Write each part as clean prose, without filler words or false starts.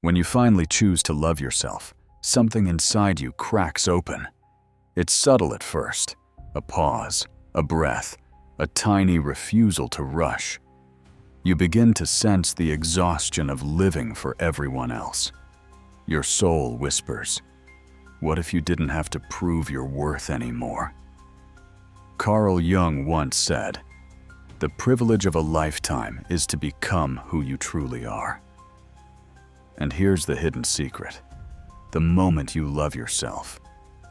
When you finally choose to love yourself, something inside you cracks open. It's subtle at first, a pause, a breath, a tiny refusal to rush. You begin to sense the exhaustion of living for everyone else. Your soul whispers, "What if you didn't have to prove your worth anymore?" Carl Jung once said, "The privilege of a lifetime is to become who you truly are." And here's the hidden secret. The moment you love yourself,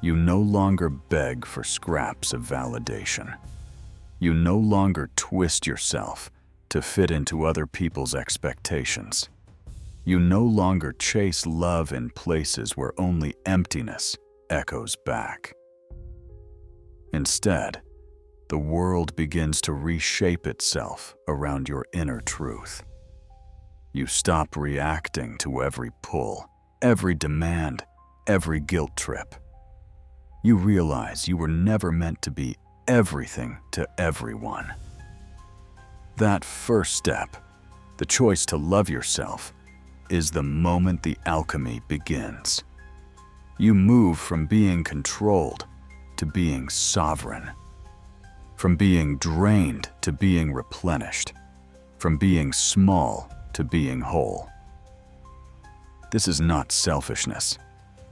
you no longer beg for scraps of validation. You no longer twist yourself to fit into other people's expectations. You no longer chase love in places where only emptiness echoes back. Instead, the world begins to reshape itself around your inner truth. You stop reacting to every pull, every demand, every guilt trip. You realize you were never meant to be everything to everyone. That first step, the choice to love yourself, is the moment the alchemy begins. You move from being controlled to being sovereign, from being drained to being replenished, from being small to being whole. This is not selfishness.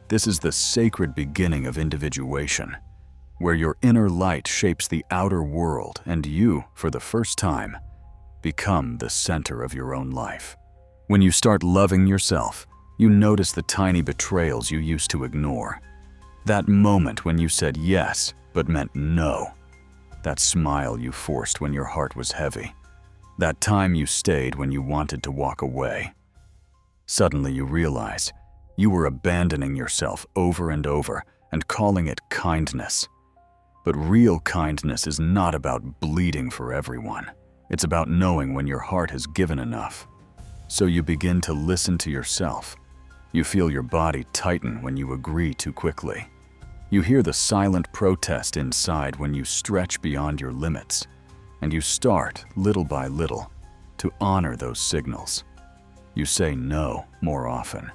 This is the sacred beginning of individuation, where your inner light shapes the outer world and you, for the first time, become the center of your own life. When you start loving yourself, you notice the tiny betrayals you used to ignore. That moment when you said yes, but meant no. That smile you forced when your heart was heavy. That time you stayed when you wanted to walk away. Suddenly you realize you were abandoning yourself over and over and calling it kindness. But real kindness is not about bleeding for everyone. It's about knowing when your heart has given enough. So you begin to listen to yourself. You feel your body tighten when you agree too quickly. You hear the silent protest inside when you stretch beyond your limits. And you start, little by little, to honor those signals. You say no more often.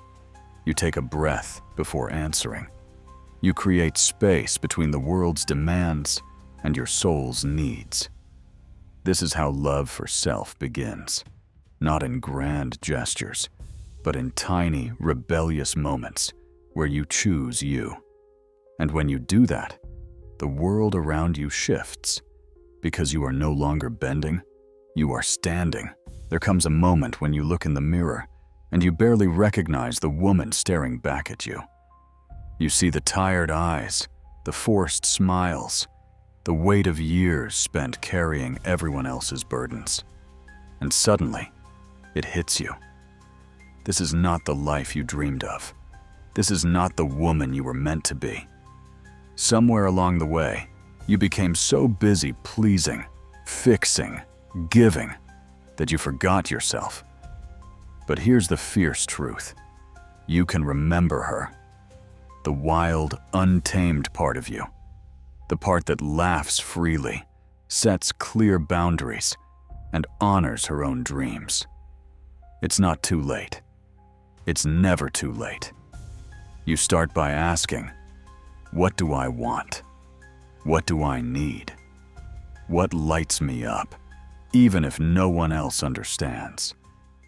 You take a breath before answering. You create space between the world's demands and your soul's needs. This is how love for self begins, not in grand gestures, but in tiny, rebellious moments where you choose you. And when you do that, the world around you shifts. Because you are no longer bending, you are standing. There comes a moment when you look in the mirror and you barely recognize the woman staring back at you. You see the tired eyes, the forced smiles, the weight of years spent carrying everyone else's burdens. And suddenly, it hits you. This is not the life you dreamed of. This is not the woman you were meant to be. Somewhere along the way, you became so busy pleasing, fixing, giving, that you forgot yourself. But here's the fierce truth. You can remember her. The wild, untamed part of you. The part that laughs freely, sets clear boundaries, and honors her own dreams. It's not too late. It's never too late. You start by asking, what do I want? What do I need? What lights me up, even if no one else understands?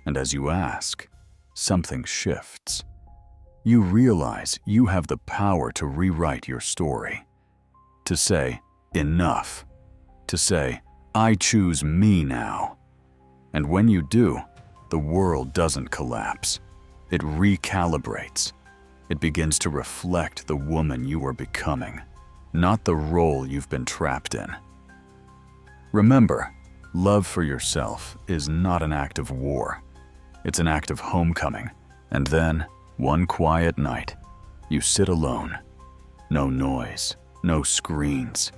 And as you ask, something shifts. You realize you have the power to rewrite your story. To say, enough. To say, I choose me now. And when you do, the world doesn't collapse. It recalibrates. It begins to reflect the woman you are becoming, not the role you've been trapped in. Remember, love for yourself is not an act of war. It's an act of homecoming. And then, one quiet night, you sit alone. No noise, no screens,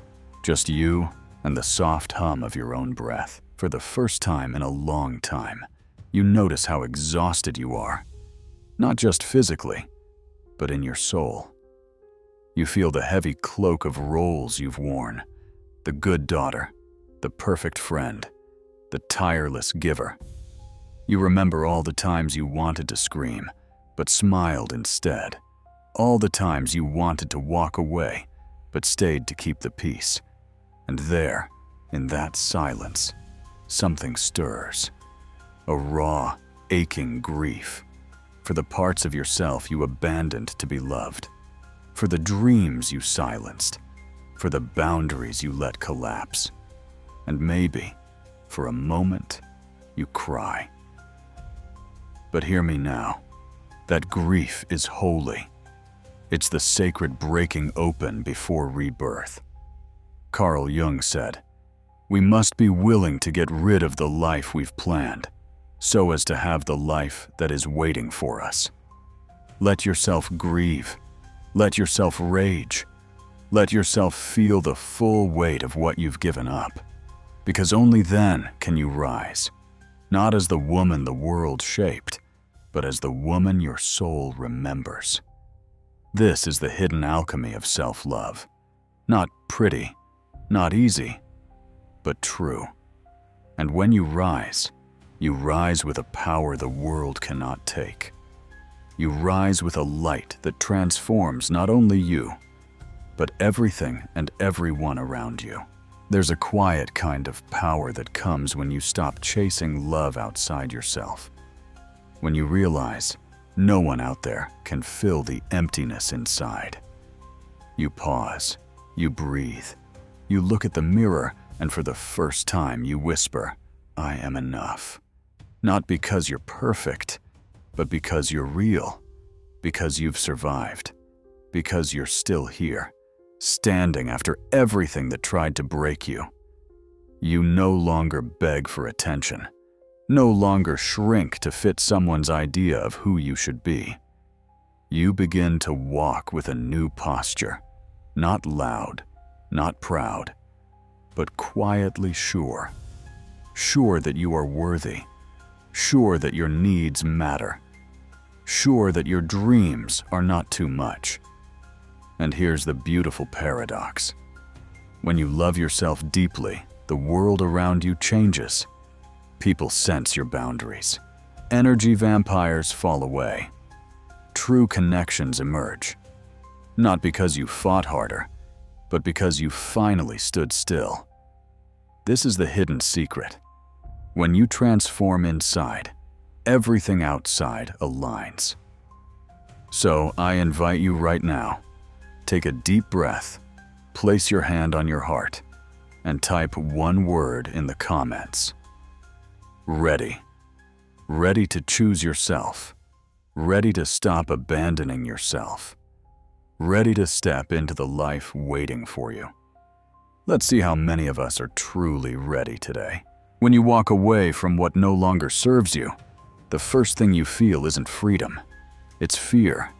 just you and the soft hum of your own breath. For the first time in a long time, you notice how exhausted you are. Not just physically, but in your soul. You feel the heavy cloak of roles you've worn. The good daughter, the perfect friend, the tireless giver. You remember all the times you wanted to scream, but smiled instead. All the times you wanted to walk away, but stayed to keep the peace. And there, in that silence, something stirs. A raw, aching grief for the parts of yourself you abandoned to be loved, for the dreams you silenced, for the boundaries you let collapse. And maybe, for a moment, you cry. But hear me now. That grief is holy. It's the sacred breaking open before rebirth. Carl Jung said, "We must be willing to get rid of the life we've planned, so as to have the life that is waiting for us." Let yourself grieve. Let yourself rage. Let yourself feel the full weight of what you've given up. Because only then can you rise, not as the woman the world shaped, but as the woman your soul remembers. This is the hidden alchemy of self-love. Not pretty, not easy, but true. And when you rise with a power the world cannot take. You rise with a light that transforms not only you, but everything and everyone around you. There's a quiet kind of power that comes when you stop chasing love outside yourself. When you realize no one out there can fill the emptiness inside. You pause, you breathe, you look at the mirror, and for the first time you whisper, "I am enough." Not because you're perfect, but because you're real, because you've survived, because you're still here, standing after everything that tried to break you. You no longer beg for attention, no longer shrink to fit someone's idea of who you should be. You begin to walk with a new posture, not loud, not proud, but quietly sure. Sure that you are worthy, sure that your needs matter, sure that your dreams are not too much. And here's the beautiful paradox. When you love yourself deeply, the world around you changes. People sense your boundaries. Energy vampires fall away. True connections emerge. Not because you fought harder, but because you finally stood still. This is the hidden secret. When you transform inside, everything outside aligns. So I invite you right now, take a deep breath, place your hand on your heart, and type one word in the comments. Ready. Ready to choose yourself. Ready to stop abandoning yourself. Ready to step into the life waiting for you. Let's see how many of us are truly ready today. When you walk away from what no longer serves you, the first thing you feel isn't freedom. It's fear.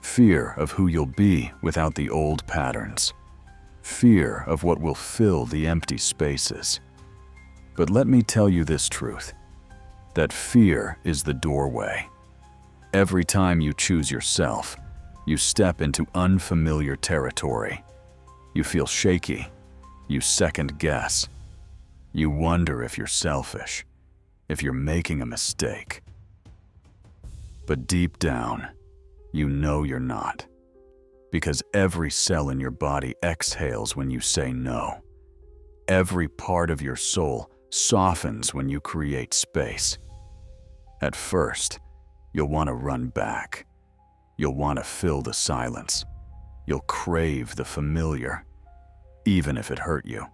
Fear of who you'll be without the old patterns. Fear of what will fill the empty spaces. But let me tell you this truth, that fear is the doorway. Every time you choose yourself, you step into unfamiliar territory. You feel shaky. You second guess. You wonder if you're selfish, if you're making a mistake. But deep down, you know you're not. Because every cell in your body exhales when you say no. Every part of your soul softens when you create space. At first, you'll want to run back. You'll want to fill the silence. You'll crave the familiar, even if it hurt you.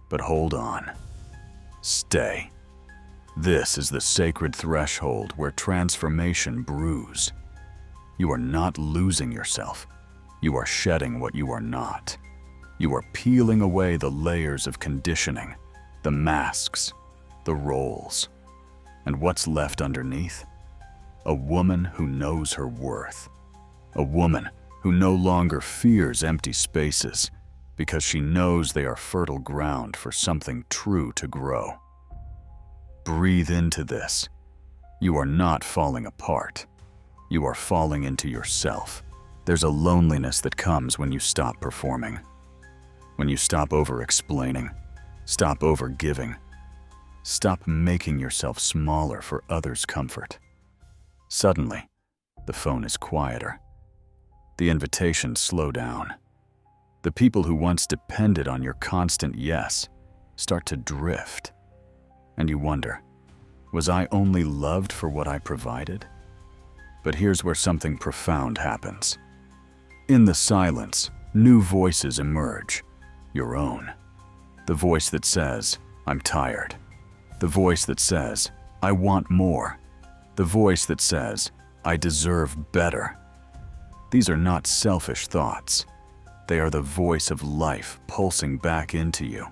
But hold on. Stay. This is the sacred threshold where transformation brews. You are not losing yourself. You are shedding what you are not. You are peeling away the layers of conditioning, the masks, the roles. And what's left underneath? A woman who knows her worth. A woman who no longer fears empty spaces because she knows they are fertile ground for something true to grow. Breathe into this. You are not falling apart. You are falling into yourself. There's a loneliness that comes when you stop performing. When you stop over-explaining, stop over-giving, stop making yourself smaller for others' comfort. Suddenly, the phone is quieter. The invitations slow down. The people who once depended on your constant yes start to drift. And you wonder, was I only loved for what I provided? But here's where something profound happens. In the silence, new voices emerge. Your own. The voice that says, I'm tired. The voice that says, I want more. The voice that says, I deserve better. These are not selfish thoughts. They are the voice of life pulsing back into you.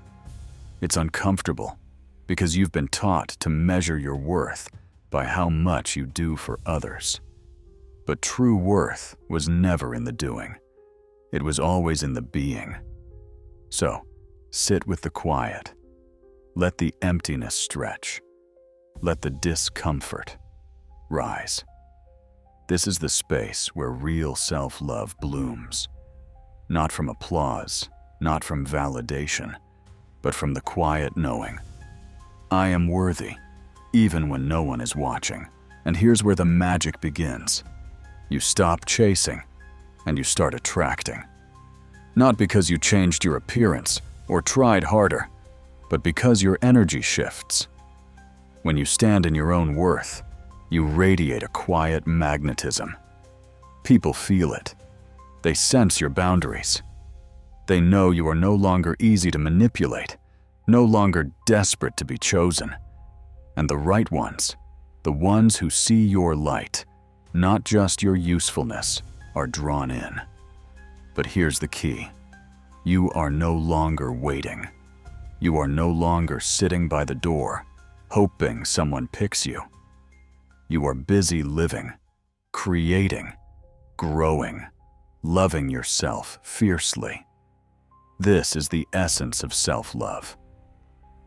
It's uncomfortable because you've been taught to measure your worth by how much you do for others. But true worth was never in the doing. It was always in the being. So, sit with the quiet. Let the emptiness stretch. Let the discomfort rise. This is the space where real self-love blooms. Not from applause, not from validation, but from the quiet knowing. I am worthy, even when no one is watching. And here's where the magic begins. You stop chasing, and you start attracting. Not because you changed your appearance or tried harder, but because your energy shifts. When you stand in your own worth, you radiate a quiet magnetism. People feel it. They sense your boundaries. They know you are no longer easy to manipulate, no longer desperate to be chosen. And the right ones, the ones who see your light, not just your usefulness, are drawn in. But here's the key. You are no longer waiting. You are no longer sitting by the door, hoping someone picks you. You are busy living, creating, growing, loving yourself fiercely. This is the essence of self-love.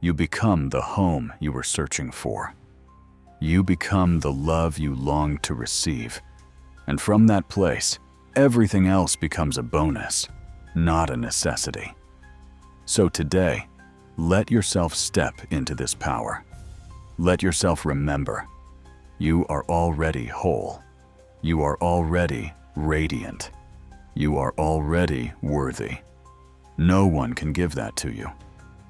You become the home you were searching for. You become the love you longed to receive. And from that place, everything else becomes a bonus, not a necessity. So today, let yourself step into this power. Let yourself remember, you are already whole. You are already radiant. You are already worthy. No one can give that to you,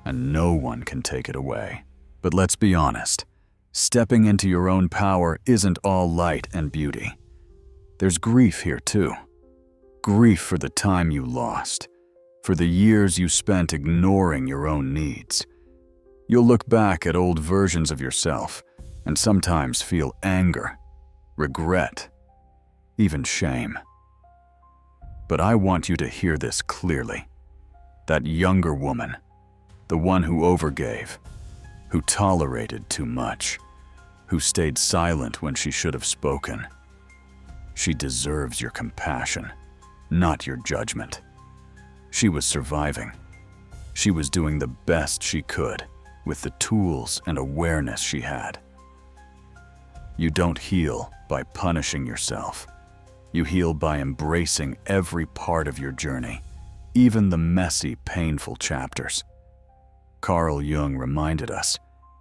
and no one can take it away. But let's be honest, stepping into your own power isn't all light and beauty. There's grief here too. Grief for the time you lost, for the years you spent ignoring your own needs. You'll look back at old versions of yourself and sometimes feel anger, regret, even shame. But I want you to hear this clearly. That younger woman, the one who overgave, who tolerated too much, who stayed silent when she should have spoken. She deserves your compassion, not your judgment. She was surviving. She was doing the best she could with the tools and awareness she had. You don't heal by punishing yourself. You heal by embracing every part of your journey, even the messy, painful chapters. Carl Jung reminded us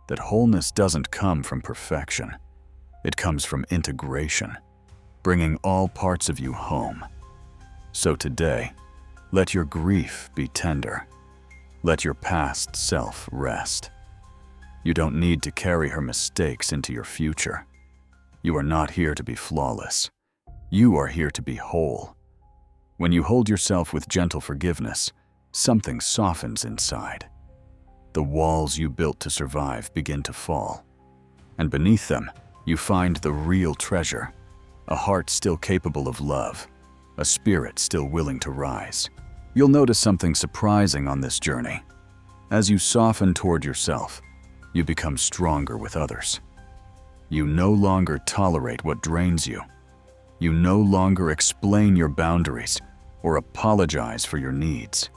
that wholeness doesn't come from perfection. It comes from integration, bringing all parts of you home. So today, let your grief be tender. Let your past self rest. You don't need to carry her mistakes into your future. You are not here to be flawless. You are here to be whole. When you hold yourself with gentle forgiveness, something softens inside. The walls you built to survive begin to fall. And beneath them, you find the real treasure, a heart still capable of love, a spirit still willing to rise. You'll notice something surprising on this journey. As you soften toward yourself, you become stronger with others. You no longer tolerate what drains you. You no longer explain your boundaries or apologize for your needs.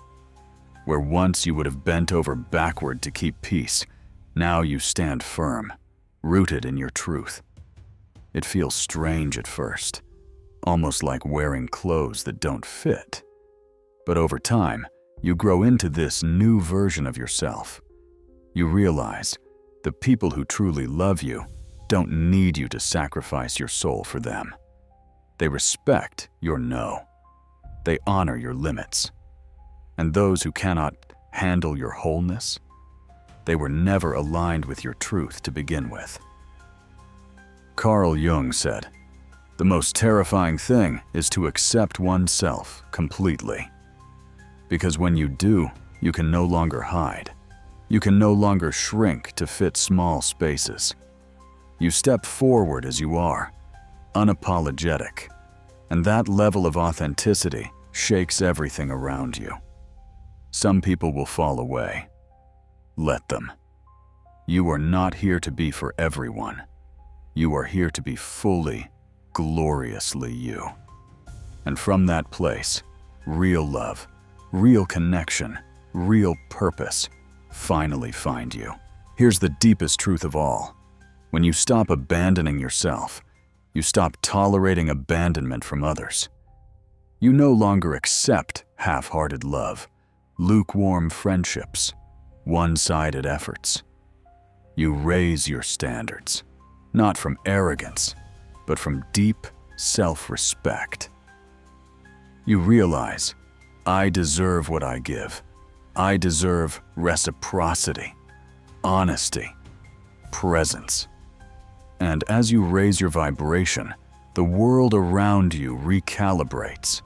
Where once you would have bent over backward to keep peace, now you stand firm, rooted in your truth. It feels strange at first, almost like wearing clothes that don't fit. But over time, you grow into this new version of yourself. You realize the people who truly love you don't need you to sacrifice your soul for them. They respect your no. They honor your limits. And those who cannot handle your wholeness, they were never aligned with your truth to begin with. Carl Jung said, "The most terrifying thing is to accept oneself completely. Because when you do, you can no longer hide. You can no longer shrink to fit small spaces. You step forward as you are, unapologetic, and that level of authenticity shakes everything around you. Some people will fall away. Let them. You are not here to be for everyone. You are here to be fully, gloriously you. And from that place, real love, real connection, real purpose finally find you." Here's the deepest truth of all. When you stop abandoning yourself, you stop tolerating abandonment from others. You no longer accept half-hearted love, lukewarm friendships, one-sided efforts. You raise your standards, not from arrogance, but from deep self-respect. You realize, I deserve what I give. I deserve reciprocity, honesty, presence. And as you raise your vibration, the world around you recalibrates.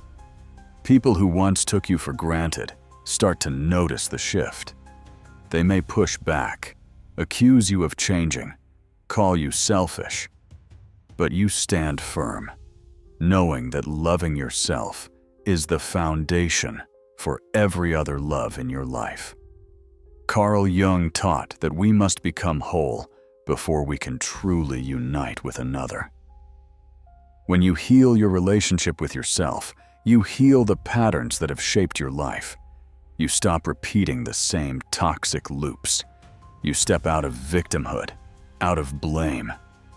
People who once took you for granted start to notice the shift. They may push back, accuse you of changing, call you selfish, but you stand firm, knowing that loving yourself is the foundation for every other love in your life. Carl Jung taught that we must become whole before we can truly unite with another. When you heal your relationship with yourself, you heal the patterns that have shaped your life. You stop repeating the same toxic loops. You step out of victimhood, out of blame,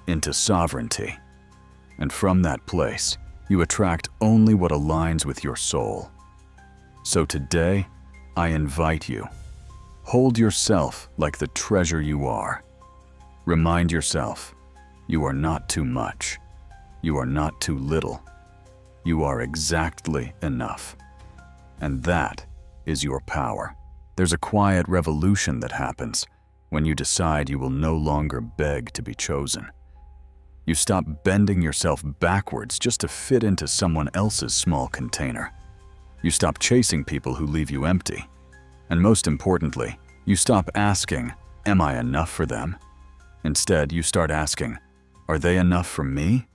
into sovereignty. And from that place, you attract only what aligns with your soul. So today, I invite you, hold yourself like the treasure you are. Remind yourself, you are not too much. You are not too little. You are exactly enough. And that is your power. There's a quiet revolution that happens when you decide you will no longer beg to be chosen. You stop bending yourself backwards just to fit into someone else's small container. You stop chasing people who leave you empty. And most importantly, you stop asking, "Am I enough for them?" Instead, you start asking, "Are they enough for me?"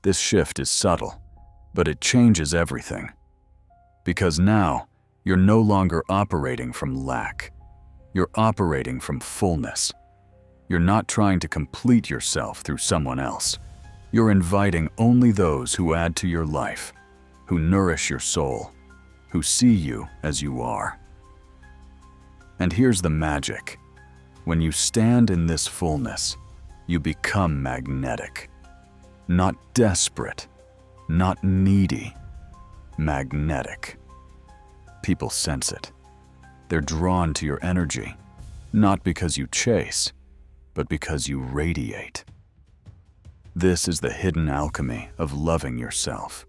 This shift is subtle, but it changes everything. Because now, you're no longer operating from lack. You're operating from fullness. You're not trying to complete yourself through someone else. You're inviting only those who add to your life, who nourish your soul, who see you as you are. And here's the magic. When you stand in this fullness, you become magnetic. Not desperate, not needy, magnetic. People sense it. They're drawn to your energy, not because you chase, but because you radiate. This is the hidden alchemy of loving yourself.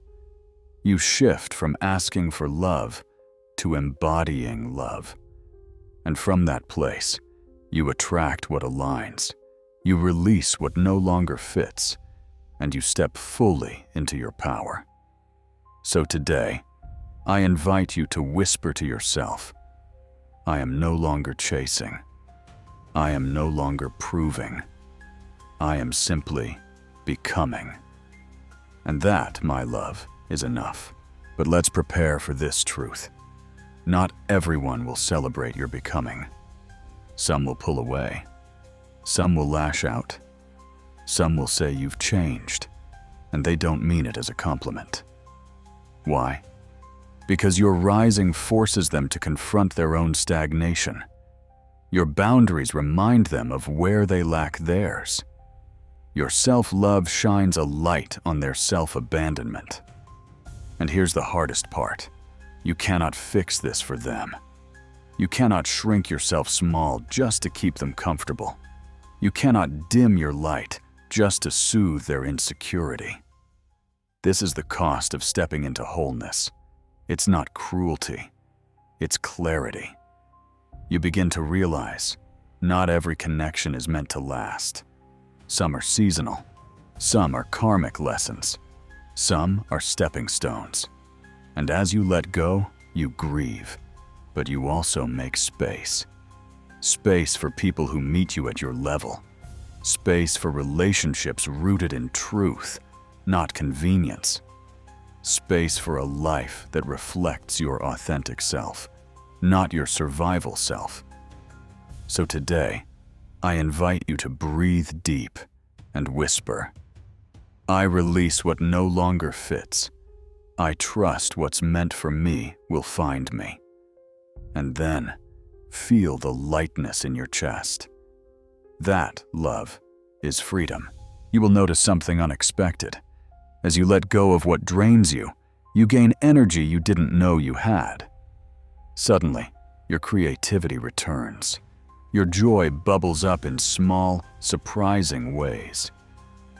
You shift from asking for love to embodying love. And from that place, you attract what aligns. You release what no longer fits, and you step fully into your power. So today, I invite you to whisper to yourself, I am no longer chasing. I am no longer proving. I am simply becoming. And that, my love, is enough. But let's prepare for this truth. Not everyone will celebrate your becoming. Some will pull away. Some will lash out. Some will say you've changed, and they don't mean it as a compliment. Why? Because your rising forces them to confront their own stagnation. Your boundaries remind them of where they lack theirs. Your self-love shines a light on their self-abandonment. And here's the hardest part. You cannot fix this for them. You cannot shrink yourself small just to keep them comfortable. You cannot dim your light just to soothe their insecurity. This is the cost of stepping into wholeness. It's not cruelty, it's clarity. You begin to realize not every connection is meant to last. Some are seasonal, some are karmic lessons, some are stepping stones. And as you let go, you grieve, but you also make space. Space for people who meet you at your level. Space for relationships rooted in truth, not convenience. Space for a life that reflects your authentic self, not your survival self. So today, I invite you to breathe deep and whisper, I release what no longer fits. I trust what's meant for me will find me. And then, feel the lightness in your chest. That, love, is freedom. You will notice something unexpected. As you let go of what drains you, you gain energy you didn't know you had. Suddenly, your creativity returns. Your joy bubbles up in small, surprising ways.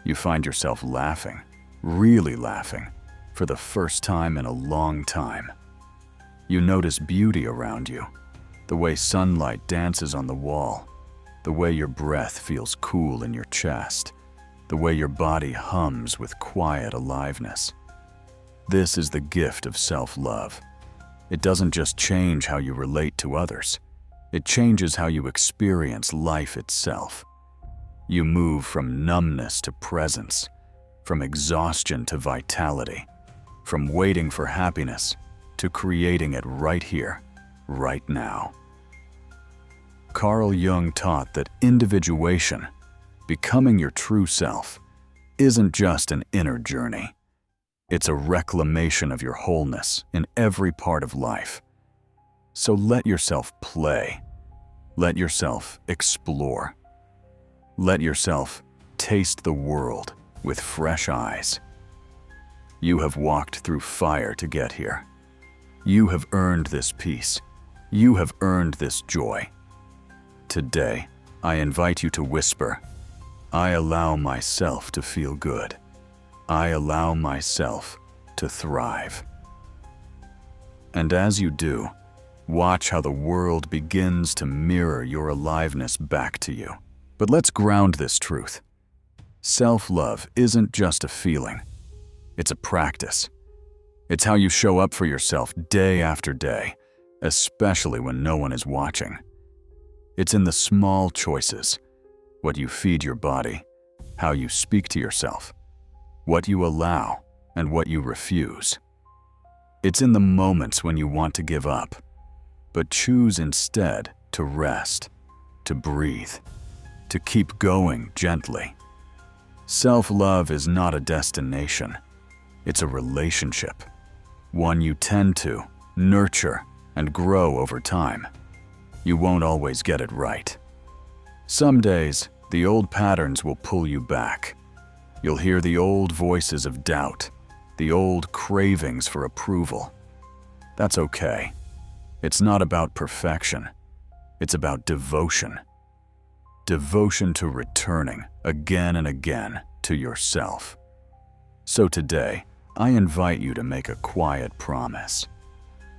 You find yourself laughing, really laughing, for the first time in a long time. You notice beauty around you, the way sunlight dances on the wall, the way your breath feels cool in your chest, the way your body hums with quiet aliveness. This is the gift of self-love. It doesn't just change how you relate to others. It changes how you experience life itself. You move from numbness to presence, from exhaustion to vitality, from waiting for happiness to creating it right here, right now. Carl Jung taught that individuation, becoming your true self, isn't just an inner journey. It's a reclamation of your wholeness in every part of life. So let yourself play. Let yourself explore. Let yourself taste the world with fresh eyes. You have walked through fire to get here. You have earned this peace. You have earned this joy. Today, I invite you to whisper, I allow myself to feel good. I allow myself to thrive. And as you do, watch how the world begins to mirror your aliveness back to you. But let's ground this truth. Self-love isn't just a feeling. It's a practice. It's how you show up for yourself day after day, especially when no one is watching. It's in the small choices, what you feed your body, how you speak to yourself, what you allow and what you refuse. It's in the moments when you want to give up, but choose instead to rest, to breathe, to keep going gently. Self-love is not a destination. It's a relationship, one you tend to, nurture, and grow over time. You won't always get it right. Some days, the old patterns will pull you back. You'll hear the old voices of doubt, the old cravings for approval. That's okay. It's not about perfection. It's about devotion. Devotion to returning again and again to yourself. So today, I invite you to make a quiet promise.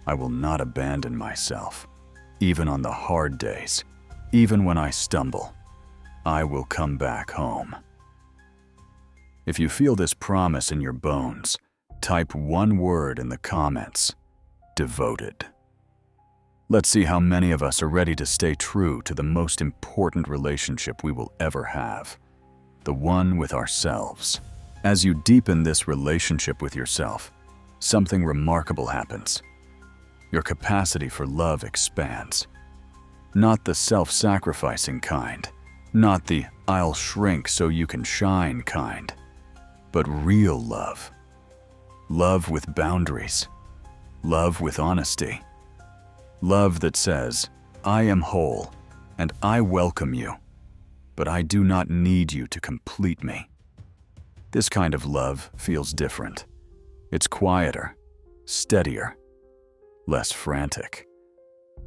I will not abandon myself. Even on the hard days, even when I stumble, I will come back home. If you feel this promise in your bones, type one word in the comments, devoted. Let's see how many of us are ready to stay true to the most important relationship we will ever have, the one with ourselves. As you deepen this relationship with yourself, something remarkable happens. Your capacity for love expands. Not the self-sacrificing kind, not the I'll shrink so you can shine kind, but real love. Love with boundaries. Love with honesty. Love that says, I am whole and I welcome you, but I do not need you to complete me. This kind of love feels different. It's quieter, steadier, less frantic.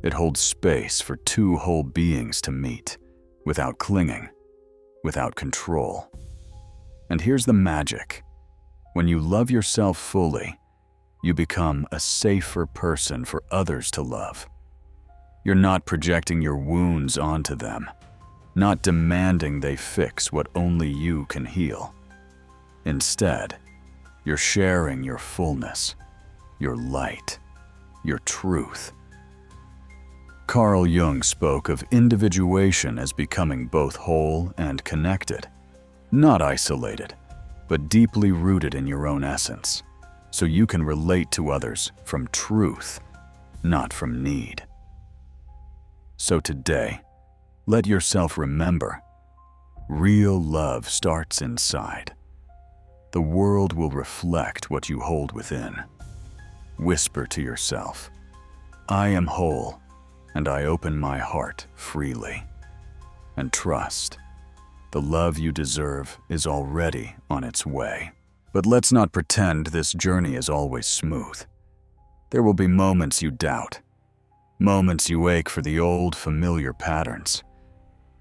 It holds space for two whole beings to meet, without clinging, without control. And here's the magic. When you love yourself fully, you become a safer person for others to love. You're not projecting your wounds onto them, not demanding they fix what only you can heal. Instead, you're sharing your fullness, your light, your truth. Carl Jung spoke of individuation as becoming both whole and connected, not isolated, but deeply rooted in your own essence, so you can relate to others from truth, not from need. So today, let yourself remember, real love starts inside. The world will reflect what you hold within. Whisper to yourself, I am whole, and I open my heart freely. And trust, the love you deserve is already on its way. But let's not pretend this journey is always smooth. There will be moments you doubt, moments you ache for the old familiar patterns.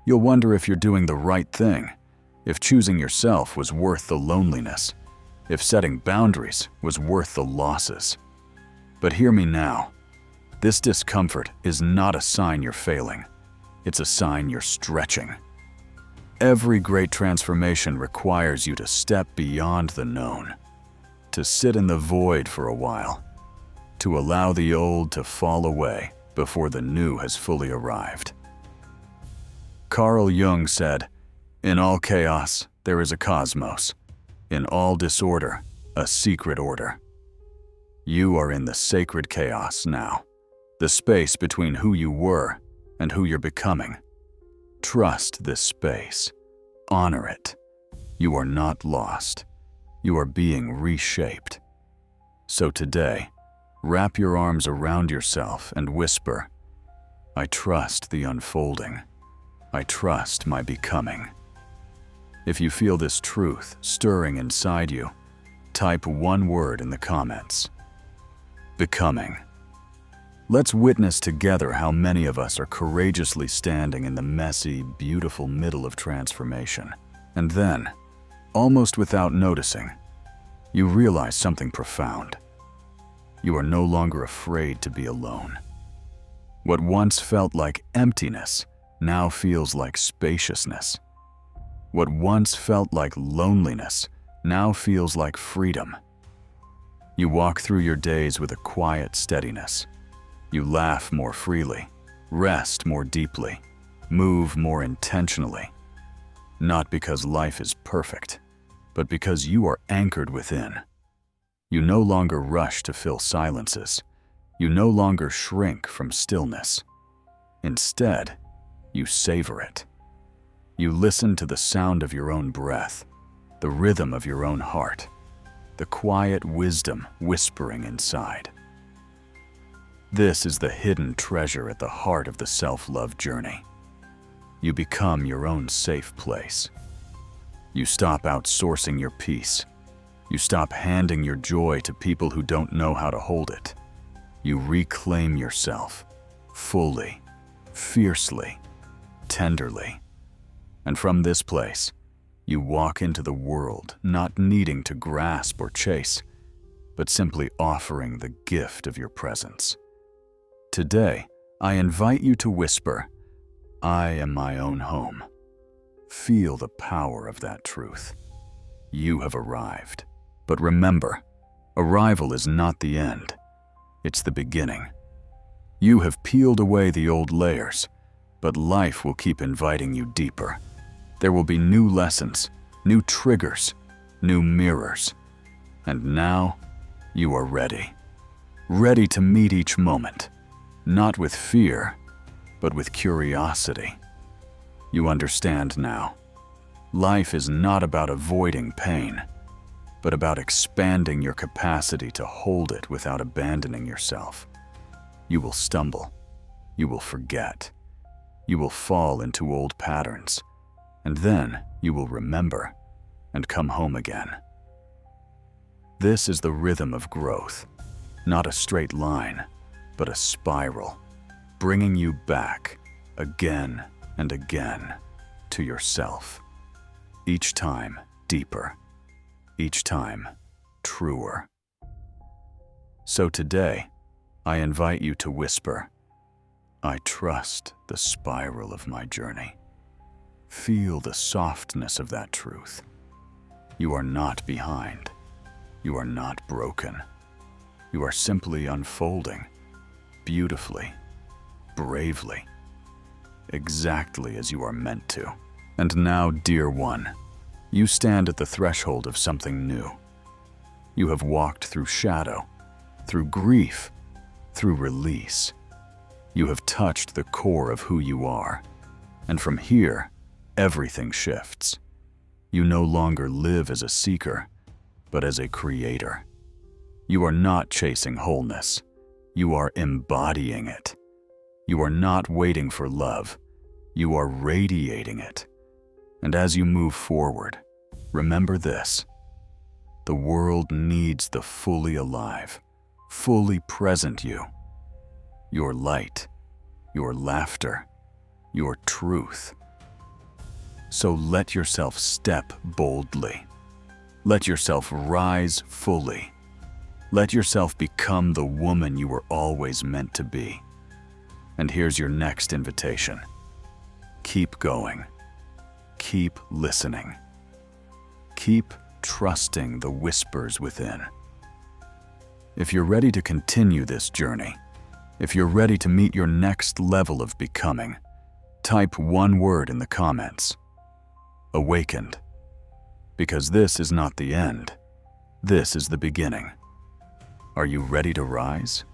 You'll wonder if you're doing the right thing, if choosing yourself was worth the loneliness, if setting boundaries was worth the losses. But hear me now. This discomfort is not a sign you're failing. It's a sign you're stretching. Every great transformation requires you to step beyond the known, to sit in the void for a while, to allow the old to fall away before the new has fully arrived. Carl Jung said, "In all chaos, there is a cosmos. In all disorder, a secret order." You are in the sacred chaos now, the space between who you were and who you're becoming. Trust this space. Honor it. You are not lost. You are being reshaped. So today, wrap your arms around yourself and whisper, I trust the unfolding. I trust my becoming. If you feel this truth stirring inside you, type one word in the comments. Becoming. Let's witness together how many of us are courageously standing in the messy, beautiful middle of transformation. And then, almost without noticing, you realize something profound. You are no longer afraid to be alone. What once felt like emptiness now feels like spaciousness. What once felt like loneliness now feels like freedom. You walk through your days with a quiet steadiness. You laugh more freely, rest more deeply, move more intentionally. Not because life is perfect, but because you are anchored within. You no longer rush to fill silences. You no longer shrink from stillness. Instead, you savor it. You listen to the sound of your own breath, the rhythm of your own heart, the quiet wisdom whispering inside. This is the hidden treasure at the heart of the self-love journey. You become your own safe place. You stop outsourcing your peace. You stop handing your joy to people who don't know how to hold it. You reclaim yourself, fully, fiercely, tenderly. And from this place, you walk into the world not needing to grasp or chase, but simply offering the gift of your presence. Today, I invite you to whisper, I am my own home. Feel the power of that truth. You have arrived. But remember, arrival is not the end. It's the beginning. You have peeled away the old layers, but life will keep inviting you deeper. There will be new lessons, new triggers, new mirrors. And now, you are ready. Ready to meet each moment, not with fear, but with curiosity. You understand now. Life is not about avoiding pain, but about expanding your capacity to hold it without abandoning yourself. You will stumble. You will forget. You will fall into old patterns. And then you will remember and come home again. This is the rhythm of growth, not a straight line, but a spiral, bringing you back again and again to yourself. Each time deeper, each time truer. So today, I invite you to whisper, I trust the spiral of my journey. Feel the softness of that truth. You are not behind. You are not broken. You are simply unfolding, beautifully, bravely, exactly as you are meant to. And now, dear one, you stand at the threshold of something new. You have walked through shadow, through grief, through release. You have touched the core of who you are. And from here, everything shifts. You no longer live as a seeker, but as a creator. You are not chasing wholeness. You are embodying it. You are not waiting for love. You are radiating it. And as you move forward, remember this. The world needs the fully alive, fully present you. Your light, your laughter, your truth. So let yourself step boldly. Let yourself rise fully. Let yourself become the woman you were always meant to be. And here's your next invitation. Keep going. Keep listening. Keep trusting the whispers within. If you're ready to continue this journey, if you're ready to meet your next level of becoming, type one word in the comments. Awakened. Because this is not the end. This is the beginning. Are you ready to rise?